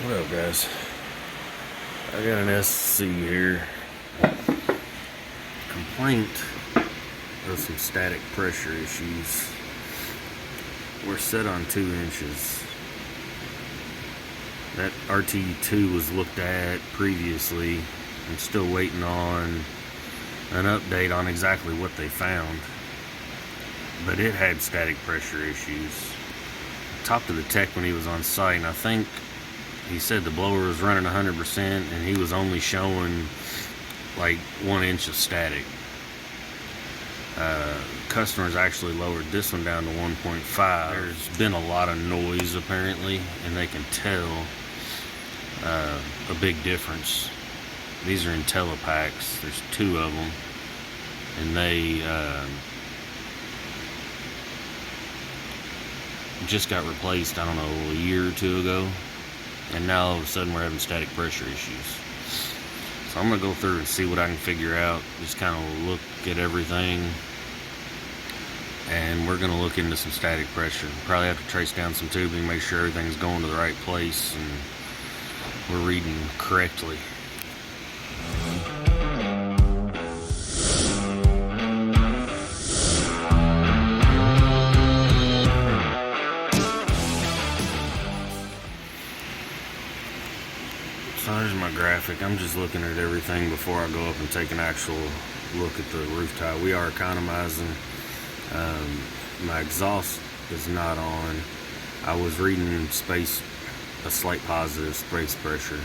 What up, guys? I got an SC here. Complaint of some static pressure issues. We're set on 2 inches. That RT2 was looked at previously. I'm still waiting on an update on exactly what they found. But it had static pressure issues. I talked to the tech when he was on site, and I think he said the blower was running 100% and he was only showing like 1 inch of static. Customers actually lowered this one down to 1.5. There's been a lot of noise apparently, and they can tell a big difference. These are IntelliPacks. There's 2 of them, and they just got replaced, I don't know, a year or 2 ago. And now all of a sudden we're having static pressure issues. So I'm gonna go through and see what I can figure out. Just kind of look at everything, and we're gonna look into some static pressure. Probably have to trace down some tubing, make sure everything's going to the right place and we're reading correctly. So there's my graphic. I'm just looking at everything before I go up and take an actual look at the roof tile. We are economizing. My exhaust is not on. I was reading a slight positive space pressure.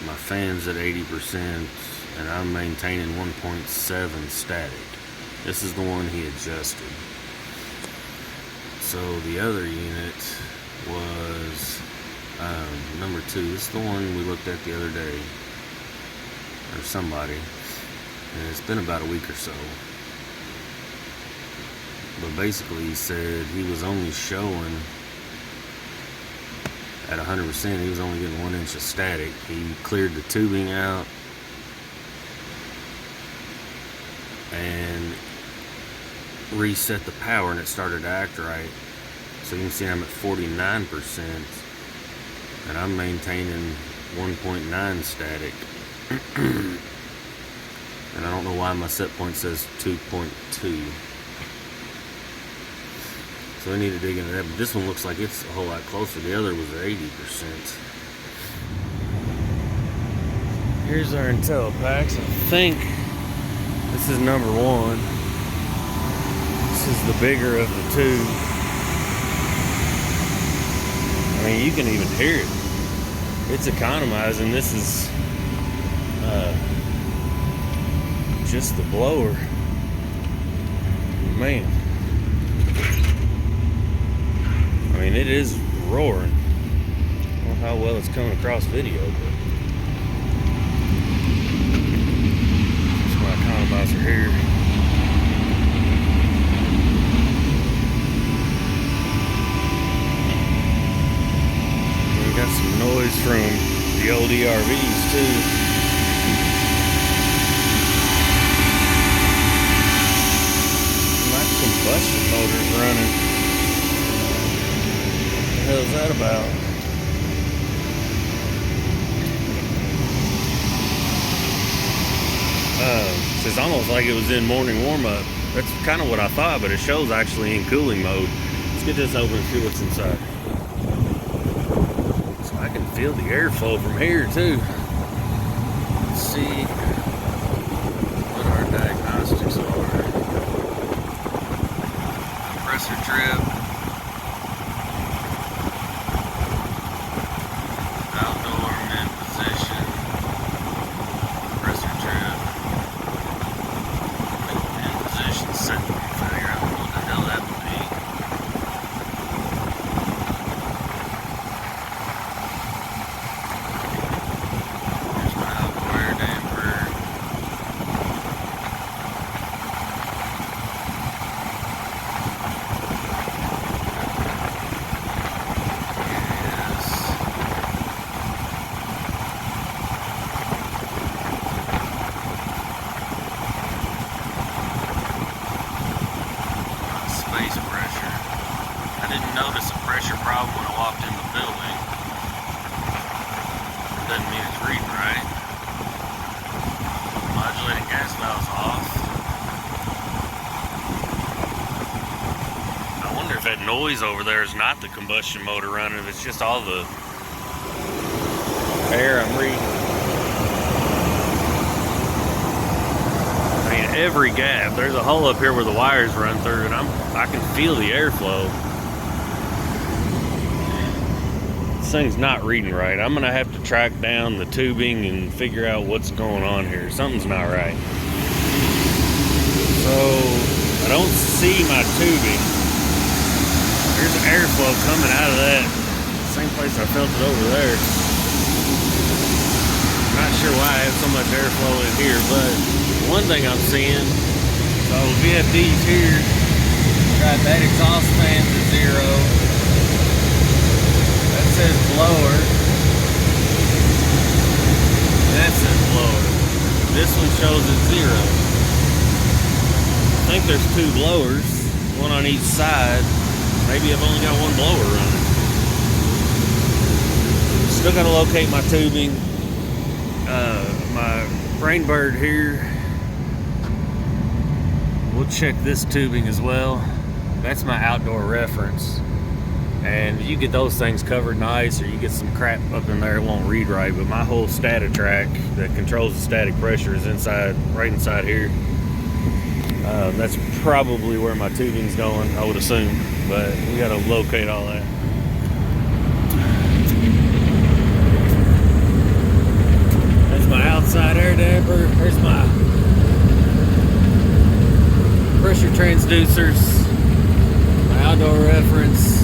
My fan's at 80%, and I'm maintaining 1.7 static. This is the one he adjusted. So the other unit was number 2. This is the one we looked at the other day, or somebody, and it's been about a week or so. But basically he said he was only showing at 100%, he was only getting 1 inch of static. He cleared the tubing out and reset the power, and it started to act right. So you can see I'm at 49%, and I'm maintaining 1.9 static. And I don't know why my set point says 2.2. So we need to dig into that, but this one looks like it's a whole lot closer. The other was at 80%. Here's our IntelliPacks. I think this is number 1. This is the bigger of the 2. I mean, you can even hear it. It's economizing. This is just the blower. Man. I mean, it is roaring. I don't know how well it's coming across video, but that's my economizer here. We got some noise from the old ERVs too. My combustion motor's running. What the hell is that about? It's almost like it was in morning warm-up. That's kind of what I thought, but it shows actually in cooling mode. Let's get this open and see what's inside. So I can feel the airflow from here too. Let's see what our diagnostics are. Compressor trip. I didn't notice a pressure problem when I walked in the building. that noise over there is not the combustion motor running, it's just all the air I'm reading. I mean, every gap, there's a hole up here where the wires run through, and I can feel the airflow. This thing's not reading right. I'm gonna have to track down the tubing and figure out what's going on here. Something's not right. So I don't see my tubing. There's airflow coming out of that same place I felt it over there. Not sure why I have so much airflow in here, but one thing I'm seeing, so VFD's here, got that exhaust fan to 0. That says blower. That says blower. This one shows it's 0. I think there's 2 blowers, one on each side. Maybe I've only got one blower running. Still gotta locate my tubing. My brain bird here. We'll check this tubing as well. That's my outdoor reference. And you get those things covered in ice, or you get some crap up in there, it won't read right. But my whole statitrac that controls the static pressure is inside, right inside here. That's probably where my tubing's going, I would assume. But we gotta locate all that. That's my outside air damper. There's my pressure transducers, my outdoor reference,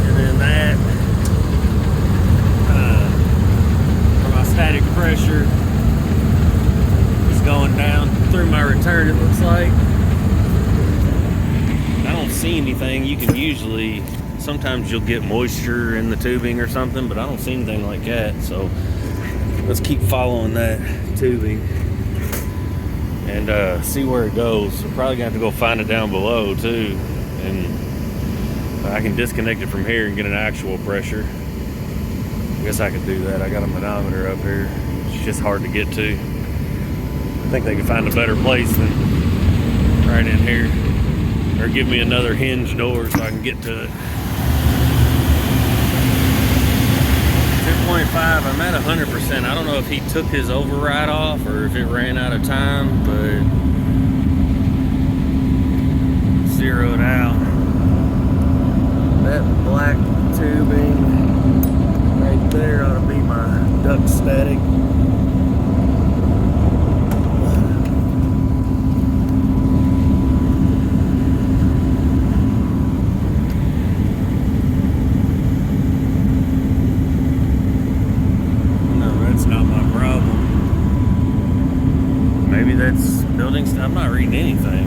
and then that for my static pressure is going down through my return, it looks like. I don't see anything. You can usually, sometimes you'll get moisture in the tubing or something, but I don't see anything like that. So let's keep following that tubing and see where it goes. We're probably gonna have to go find it down below too, and I can disconnect it from here and get an actual pressure. I guess I could do that. I got a manometer up here. It's just hard to get to. I think they can find a better place than right in here, or give me another hinge door so I can get to it. 2.5, I'm at 100%. I don't know if he took his override off or if it ran out of time, but zeroed out. That black tubing right there ought to be my duct static. That's building stuff. I'm not reading anything.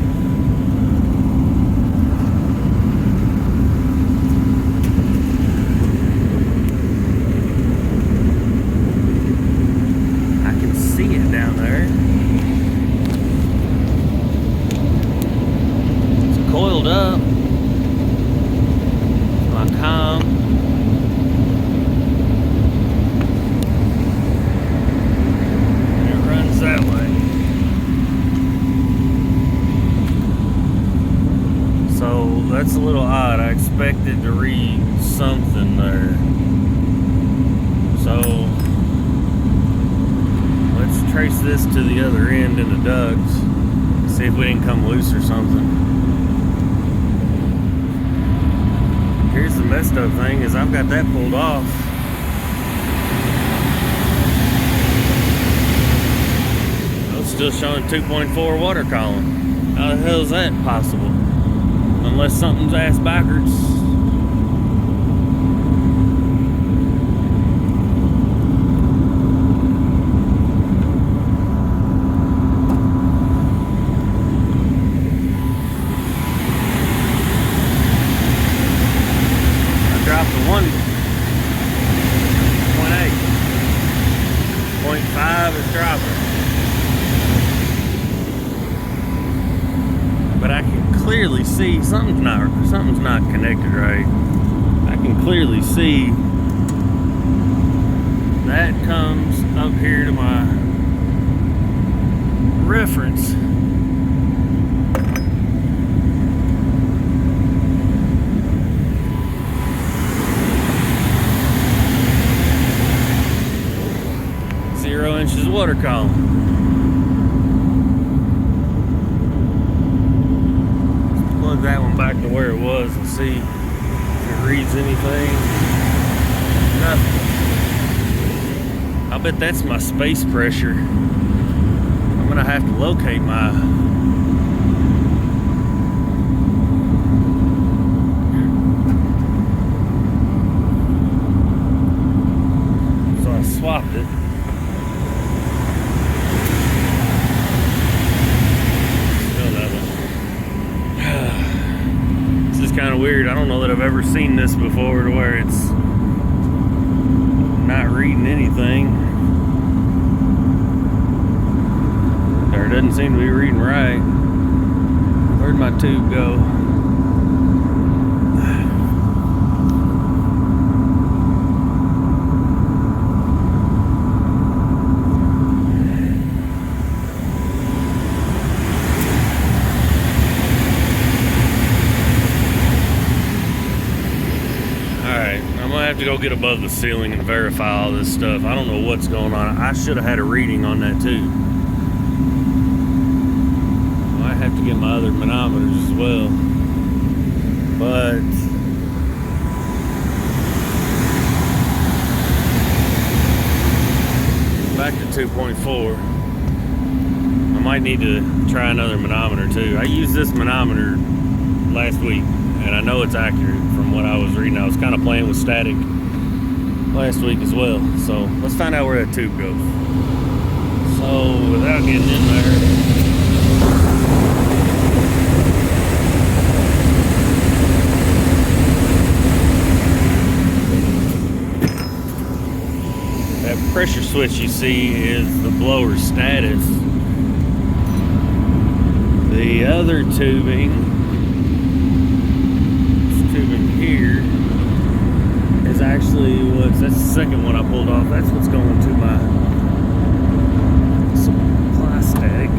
I can see it down there. It's coiled up. My comm. It runs that way. So that's a little odd. I expected to read something there. So let's trace this to the other end in the duct. See if we didn't come loose or something. Here's the messed up thing is I've got that pulled off. It's still showing 2.4 water column. How the hell is that possible? Unless something's ass backwards. I dropped to 1.8. 0.5 is dropping. But I can clearly see something's not connected right. I can clearly see that comes up here to my reference. water column. Let's plug that one back to where it was and see if it reads anything. Nothing. I bet that's my space pressure. I'm gonna have to locate my swapped it. Still nothing. This is kind of weird. I don't know that I've ever seen this before to where it's not reading anything. Or it doesn't seem to be reading right. Where'd my tube go? To go get above the ceiling and verify all this stuff. I don't know what's going on. I should have had a reading on that too. I have to get my other manometers as well. But back to 2.4. I might need to try another manometer too. I used this manometer last week and I know it's accurate from what I was reading. I was kind of playing with static last week as well. So let's find out where that tube goes. So without getting in there, that pressure switch you see is the blower status. The other tubing, here is actually that's the second one I pulled off. That's what's going to my supply static.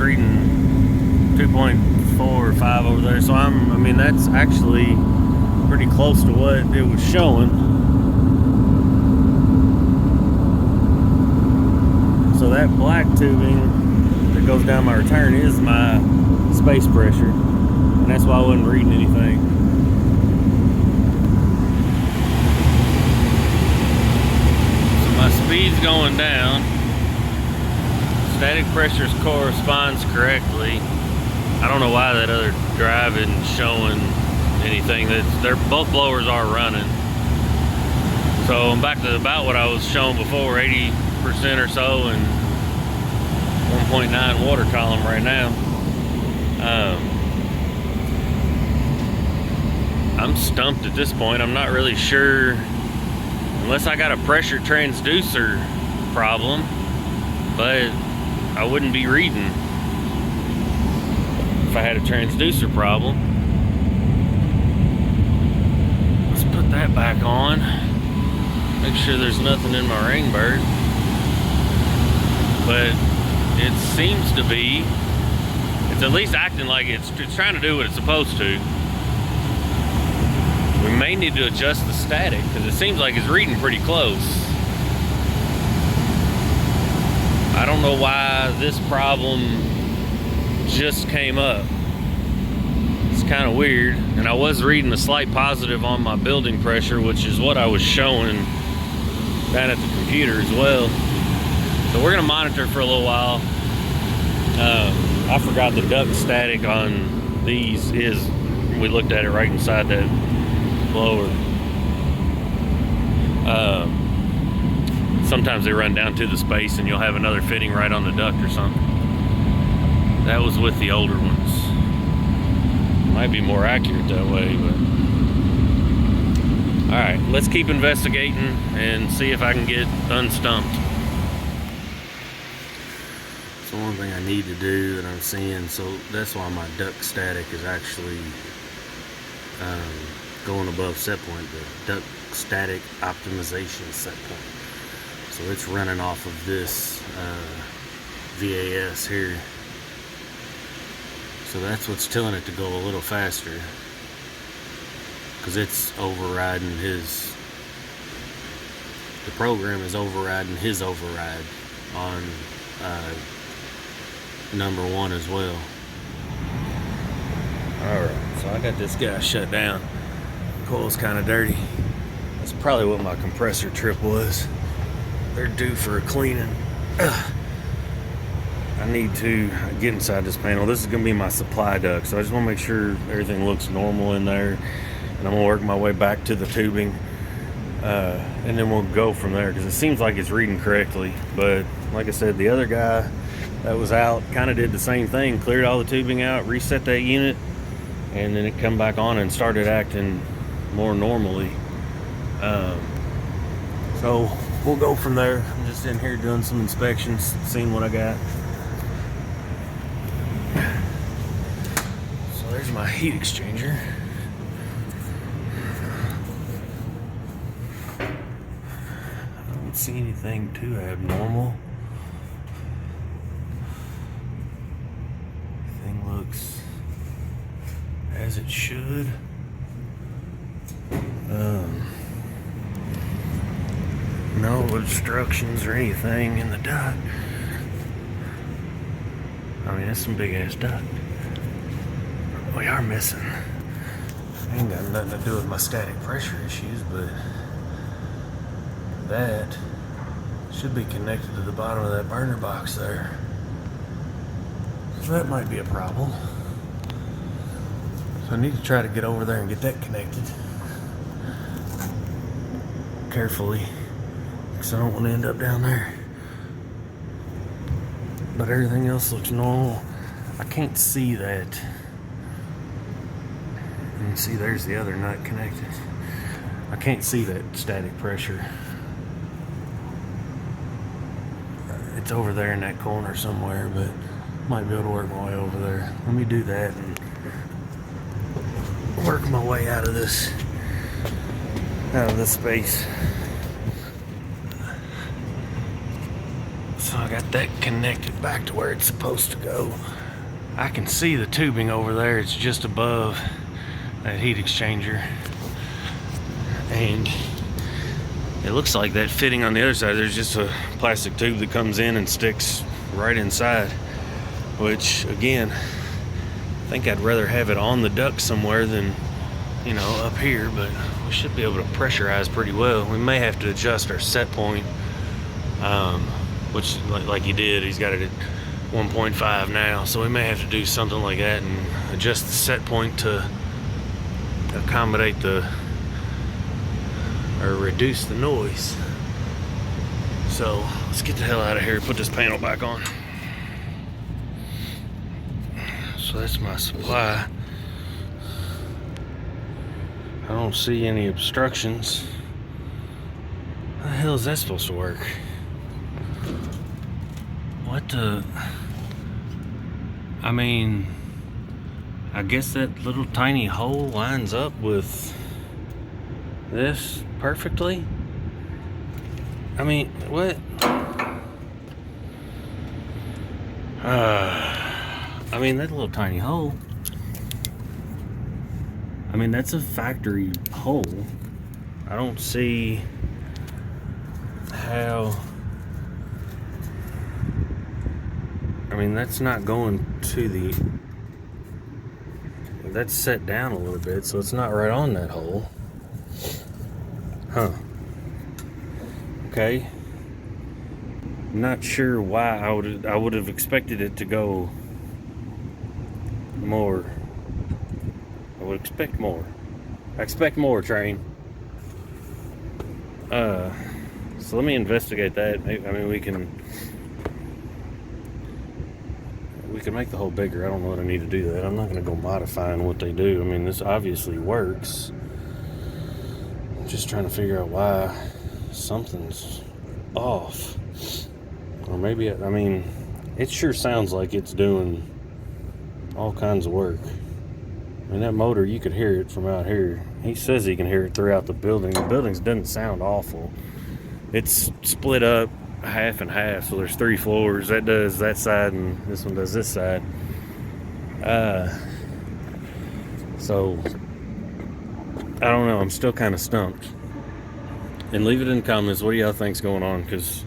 Reading 2.4 or 5 over there, so I mean that's actually pretty close to what it was showing. So that black tubing that goes down my return is my space pressure, and that's why I wasn't reading anything. So my speed's going down. Static pressures corresponds correctly. I don't know why that other drive isn't showing anything. Both blowers are running. So I'm back to about what I was showing before, 80% or so, and 1.9 water column right now. I'm stumped at this point. I'm not really sure, unless I got a pressure transducer problem, but I wouldn't be reading if I had a transducer problem. Let's put that back on. Make sure there's nothing in my Rainbird. But it seems to be, it's at least acting like it's trying to do what it's supposed to. We may need to adjust the static because it seems like it's reading pretty close. I don't know why this problem just came up. It's kind of weird. And I was reading a slight positive on my building pressure, which is what I was showing down at the computer as well. So we're gonna monitor for a little while. I forgot the duct static on these is, we looked at it right inside that blower. Sometimes they run down to the space and you'll have another fitting right on the duct or something. That was with the older ones. Might be more accurate that way, but all right, let's keep investigating and see if I can get unstumped. So one thing I need to do that I'm seeing, so that's why my duct static is actually going above set point, the duct static optimization set point. So it's running off of this VAS here. So that's what's telling it to go a little faster, because it's overriding the program is overriding his override on number 1 as well. Alright, so I got this guy shut down. Coil's kind of dirty. That's probably what my compressor trip was. They're due for a cleaning. I need to get inside this panel. This is going to be my supply duct, so I just want to make sure everything looks normal in there. And I'm going to work my way back to the tubing. And then we'll go from there, because it seems like it's reading correctly. But like I said, the other guy that was out kind of did the same thing. Cleared all the tubing out, reset that unit, and then it come back on and started acting more normally. So we'll go from there. I'm just in here doing some inspections, seeing what I got. So there's my heat exchanger. I don't see anything too abnormal. Everything looks as it should. No obstructions or anything in the duct. I mean, that's some big ass duct. We are missing. Ain't got nothing to do with my static pressure issues, but that should be connected to the bottom of that burner box there. So that might be a problem. So I need to try to get over there and get that connected carefully, because I don't want to end up down there. But everything else looks normal. I can't see that. You can see there's the other nut connected. I can't see that static pressure. It's over there in that corner somewhere, but might be able to work my way over there. Let me do that and work my way out of this space. So I got that connected back to where it's supposed to go. I can see the tubing over there. It's just above that heat exchanger. And it looks like that fitting on the other side, there's just a plastic tube that comes in and sticks right inside. Which, again, I think I'd rather have it on the duct somewhere than, you know, up here. But we should be able to pressurize pretty well. We may have to adjust our set point, which, like he did, he's got it at 1.5 now. So we may have to do something like that and adjust the set point to accommodate or reduce the noise. So let's get the hell out of here, put this panel back on. So that's my supply. I don't see any obstructions. How the hell is that supposed to work? What the? I mean, I guess that little tiny hole lines up with this perfectly. I mean, what? I mean, that little tiny hole. I mean, that's a factory hole. I don't see how. I mean, that's not going to the. That's set down a little bit, so it's not right on that hole. Huh. Okay. Not sure why I would have expected it to go more. I would expect more. I expect more, Trane. So let me investigate that. I mean, we can make the hole bigger. I don't know what I need to do that. I'm not going to go modifying what they do. I mean, this obviously works. I'm just trying to figure out why something's off. Or maybe, I mean, it sure sounds like it's doing all kinds of work. I mean, that motor, you could hear it from out here. He says he can hear it throughout the building. The building doesn't sound awful. It's split up half and half, so there's 3 floors. That does that side, and this one does this side. So I don't know. I'm still kind of stumped. And leave it in the comments. What do y'all think's going on? Because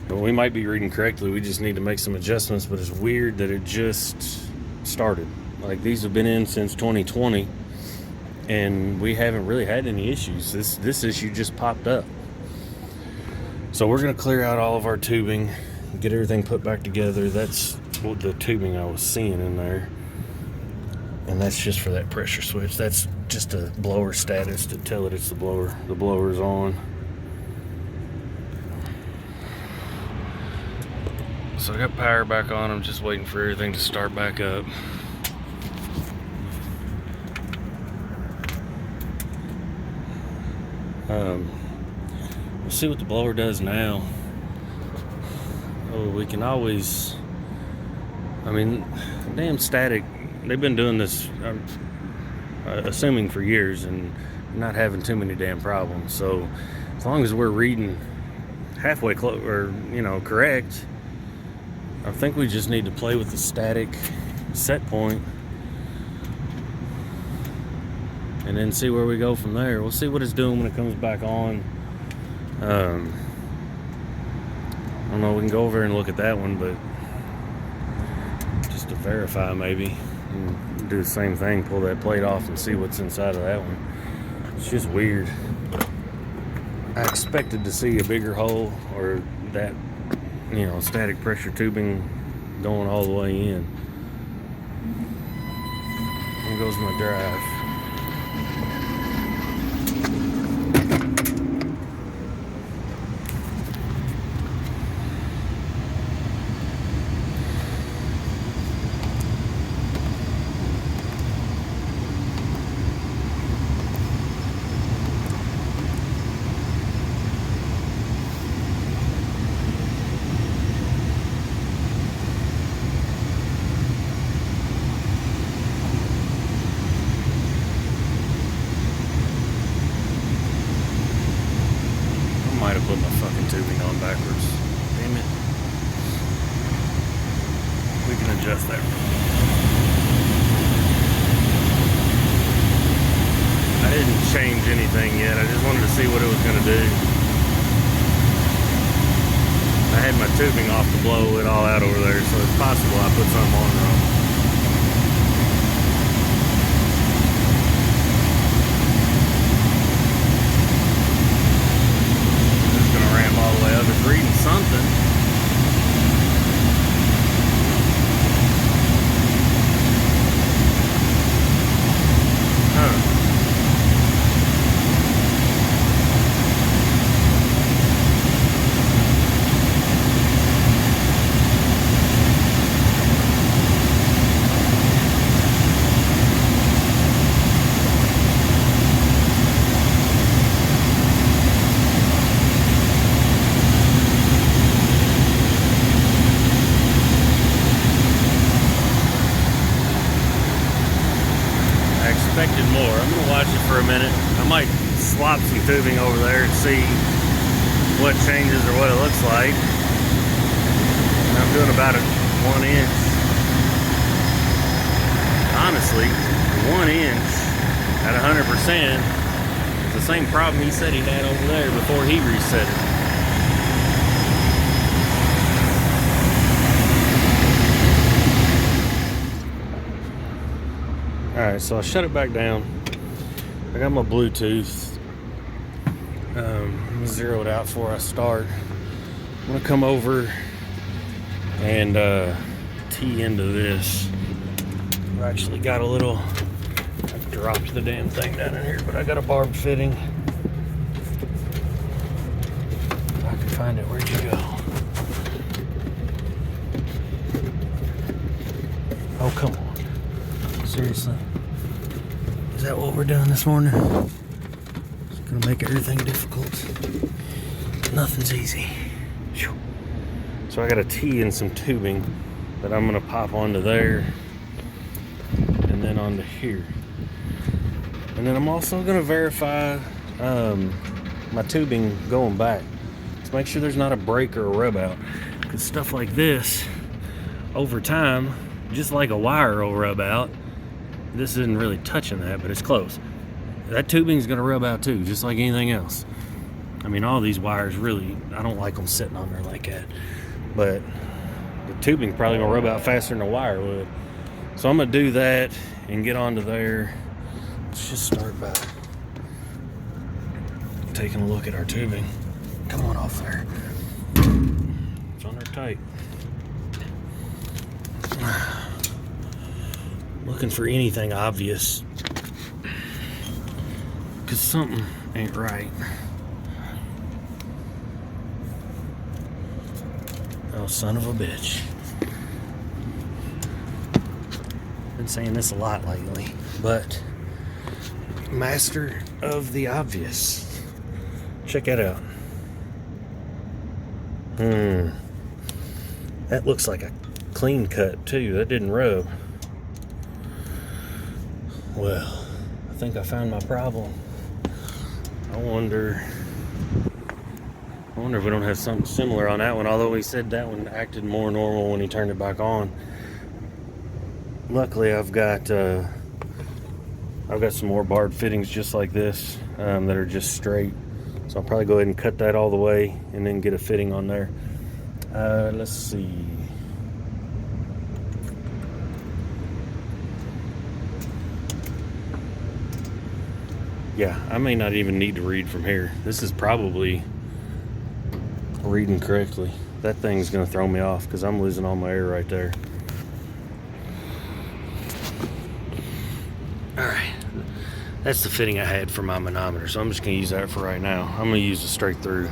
we might be reading correctly. We just need to make some adjustments. But it's weird that it just started. Like, these have been in since 2020, and we haven't really had any issues. This issue just popped up. So we're gonna clear out all of our tubing, get everything put back together. That's what the tubing I was seeing in there, and that's just for that pressure switch. That's just a blower status to tell it it's the blower. The blower's on. So I got power back on. I'm just waiting for everything to start back up. We'll see what the blower does now. Oh, we can always, I mean, damn static, they've been doing this, assuming for years, and not having too many damn problems. So as long as we're reading halfway close, or correct, I think we just need to play with the static set point and then see where we go from there. We'll see what it's doing when it comes back on. I don't know, we can go over and look at that one, but just to verify, maybe, and do the same thing, pull that plate off and see what's inside of that one. It's just weird. I expected to see a bigger hole, or that, static pressure tubing going all the way in. There goes my drive. Might have put my fucking tubing on backwards. Damn it. We can adjust that. I didn't change anything yet. I just wanted to see what it was going to do. I had my tubing off to blow it all out over there, so it's possible I put something on wrong. It's reading something. Expected more. I'm gonna watch it for a minute. I might swap some tubing over there and see what changes or what it looks like. And I'm doing about a 1 inch. Honestly, 1 inch at 100% is the same problem he said he had over there before he reset it. Alright, so I shut it back down. I got my Bluetooth zeroed out before I start. I'm going to come over and tee into this. I've actually got a little, I dropped the damn thing down in here, but I got a barb fitting. If I can find it, where'd you go? Oh, come on. Seriously, is that what we're doing this morning? It's gonna make everything difficult. Nothing's easy. So I got a tee and some tubing that I'm gonna pop onto there and then onto here. And then I'm also going to verify my tubing going back. Let's make sure there's not a break or a rub out. Because stuff like this, over time, just like a wire will rub out, this isn't really touching that, but it's close. That tubing is going to rub out too, just like anything else. I mean, all these wires really, I don't like them sitting on there like that. But the tubing probably going to rub out faster than a wire would. So I'm going to do that and get onto there. Let's just start by taking a look at our tubing. Come on off there. It's on there tight. Looking for anything obvious, because something ain't right. Oh, son of a bitch. Been saying this a lot lately, but master of the obvious. Check that out. That looks like a clean cut too. That didn't rub. Well, I think I found my problem. I wonder if we don't have something similar on that one, although he said that one acted more normal when he turned it back on. Luckily, I've got some more barred fittings just like this that are just straight. So I'll probably go ahead and cut that all the way and then get a fitting on there. Let's see. Yeah, I may not even need to read from here. This is probably reading correctly. That thing's gonna throw me off because I'm losing all my air right there. Alright, that's the fitting I had for my manometer, so I'm just gonna use that for right now. I'm gonna use a straight through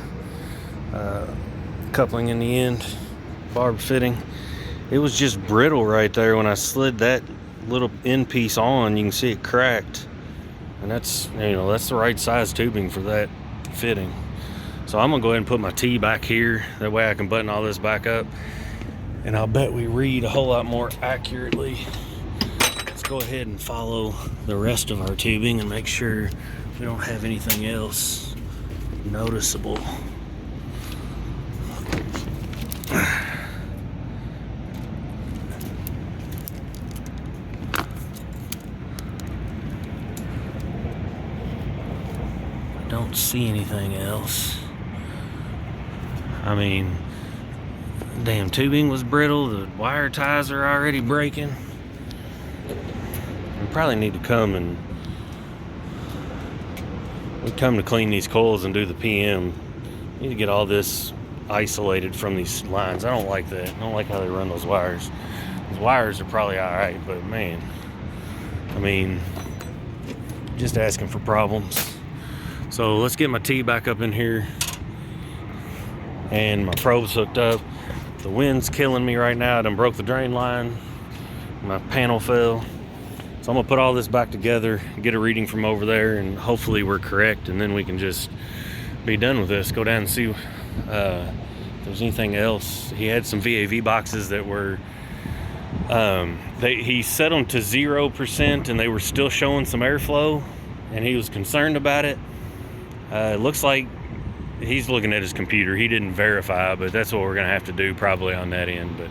coupling in the end, barb fitting. It was just brittle right there when I slid that little end piece on. You can see it cracked. And that's, that's the right size tubing for that fitting. So I'm gonna go ahead and put my T back here. That way I can button all this back up. And I'll bet we read a whole lot more accurately. Let's go ahead and follow the rest of our tubing and make sure we don't have anything else noticeable. Don't see anything else. I mean, damn tubing was brittle. The wire ties are already breaking. We probably need to come to clean these coils and do the PM. Need to get all this isolated from these lines. I don't like that. I don't like how they run those wires. Those wires are probably all right, but man, I mean, just asking for problems. So let's get my T back up in here, and my probe's hooked up. The wind's killing me right now. I done broke the drain line. My panel fell. So I'm gonna put all this back together, get a reading from over there, and hopefully we're correct, and then we can just be done with this. Go down and see if there's anything else. He had some VAV boxes that were, he set them to 0% and they were still showing some airflow, and he was concerned about it. It looks like he's looking at his computer. He didn't verify, but that's what we're gonna have to do probably on that end. But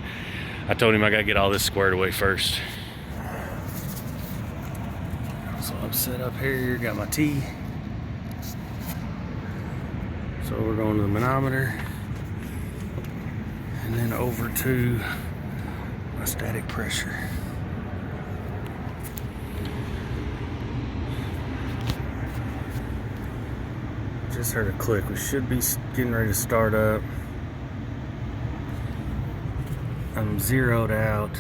I told him I gotta get all this squared away first. So I'm set up here, got my T. So we're going to the manometer and then over to my static pressure. Just heard a click. We should be getting ready to start up. I'm zeroed out.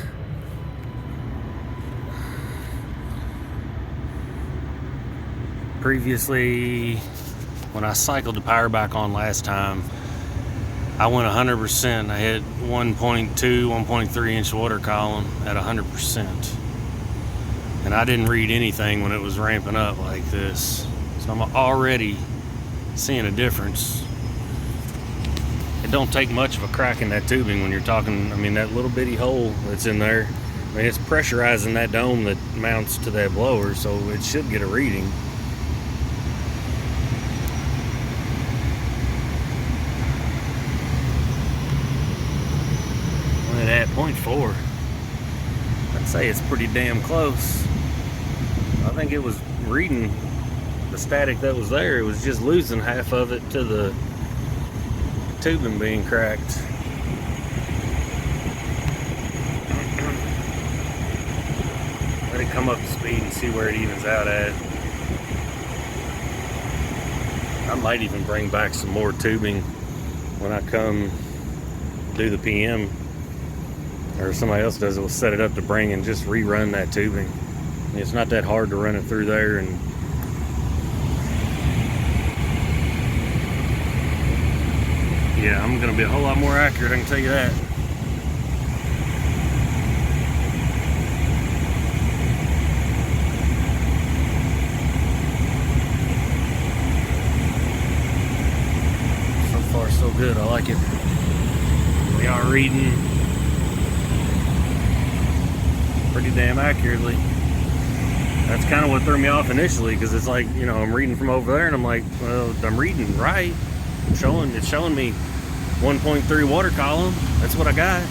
Previously, when I cycled the power back on last time, I went 100%. I hit 1.2, 1.3 inch water column at 100%. And I didn't read anything when it was ramping up like this. So I'm already seeing a difference. It don't take much of a crack in that tubing when you're talking, I mean, that little bitty hole that's in there, I mean, it's pressurizing that dome that mounts to that blower, so it should get a reading. Look at that, 0.4. I'd say it's pretty damn close. I think it was reading the static that was there. It was just losing half of it to the tubing being cracked. Let it come up to speed and see where it evens out at. I might even bring back some more tubing when I come do the PM, or somebody else does it. We'll set it up to bring and just rerun that tubing. I mean, it's not that hard to run it through there, and yeah, I'm gonna be a whole lot more accurate, I can tell you that. So good, I like it. We are reading pretty damn accurately. That's kind of what threw me off initially, because it's like, you know, I'm reading from over there and I'm like, well, I'm reading right. It's showing me 1.3 water column. That's what I got.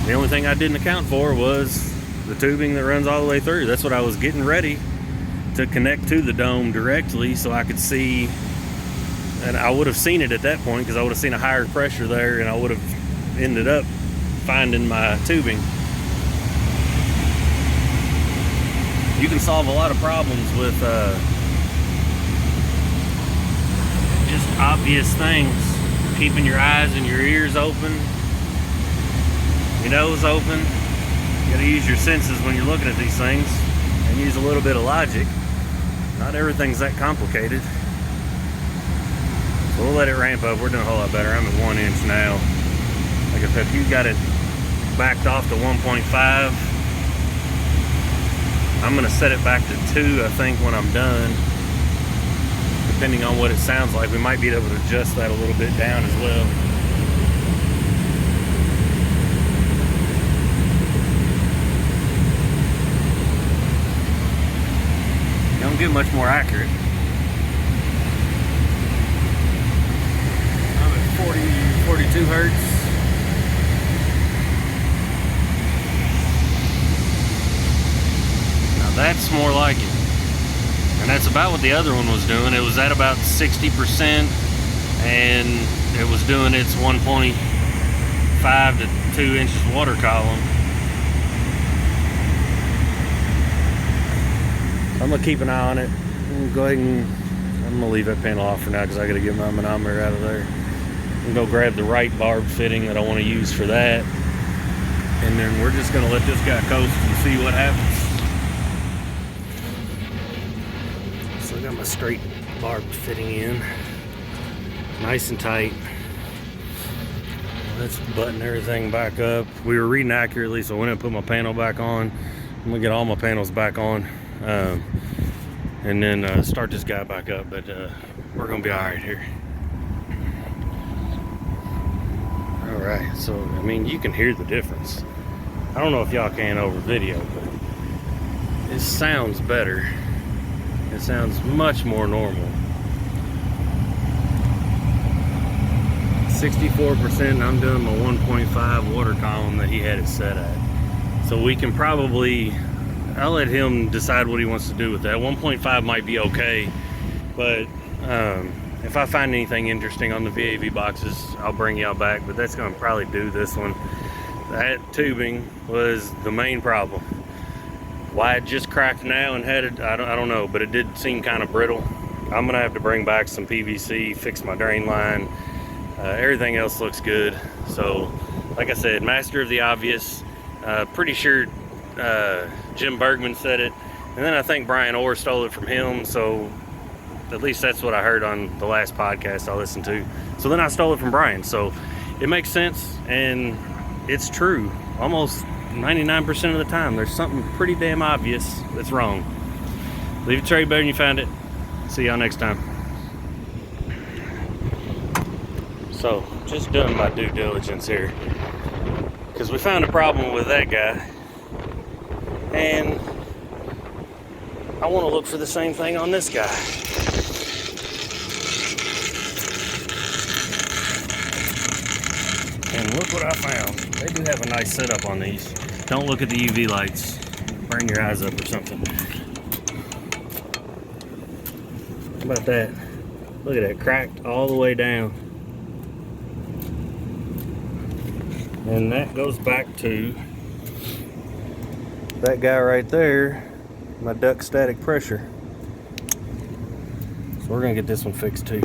The only thing I didn't account for was the tubing that runs all the way through. That's what I was getting ready to connect to the dome directly so I could see. And I would have seen it at that point, because I would have seen a higher pressure there, and I would have ended up finding my tubing. You can solve a lot of problems with just obvious things. Keeping your eyes and your ears open, your nose open. You gotta use your senses when you're looking at these things, and use a little bit of logic. Not everything's that complicated. So we'll let it ramp up. We're doing a whole lot better. I'm at 1 inch now. Like I said, if you got it backed off to 1.5, I'm gonna set it back to 2, I think, when I'm done. Depending on what it sounds like, we might be able to adjust that a little bit down as well. Don't get much more accurate. 42 hertz. Now that's more like it. And that's about what the other one was doing. It was at about 60%, and it was doing its 1.5 to 2 inches water column. I'm gonna keep an eye on it. Go ahead and I'm gonna leave that panel off for now, because I gotta get my manometer out of there. I'm gonna go grab the right barb fitting that I want to use for that, and then we're just gonna let this guy coast and see what happens. So I got my straight barb fitting in, nice and tight. Let's button everything back up. We were reading accurately, so I went and put my panel back on. I'm gonna get all my panels back on, and then start this guy back up. But we're gonna be all right here. Alright, so I mean, you can hear the difference. I don't know if y'all can over video, but it sounds better. It sounds much more normal. 64%, and I'm doing my 1.5 water column that he had it set at. So we can probably, I'll let him decide what he wants to do with that. 1.5 might be okay, but if I find anything interesting on the VAV boxes, I'll bring y'all back, but that's gonna probably do this one. That tubing was the main problem. Why it just cracked now and had it, I don't know, but it did seem kind of brittle. I'm gonna have to bring back some PVC, fix my drain line. Everything else looks good. So, like I said, master of the obvious. Pretty sure Jim Bergman said it, and then I think Brian Orr stole it from him, so at least that's what I heard on the last podcast I listened to. So then I stole it from Brian, so it makes sense, and it's true. Almost 99% of the time, there's something pretty damn obvious that's wrong. Leave a trade better than you found it. See y'all next time. So, just doing my due diligence here. because we found a problem with that guy, and I want to look for the same thing on this guy. And look what I found. They do have a nice setup on these. Don't look at the UV lights. Burn your eyes up or something. How about that? Look at that, cracked all the way down. And that goes back to that guy right there, my duct static pressure. So we're gonna get this one fixed too.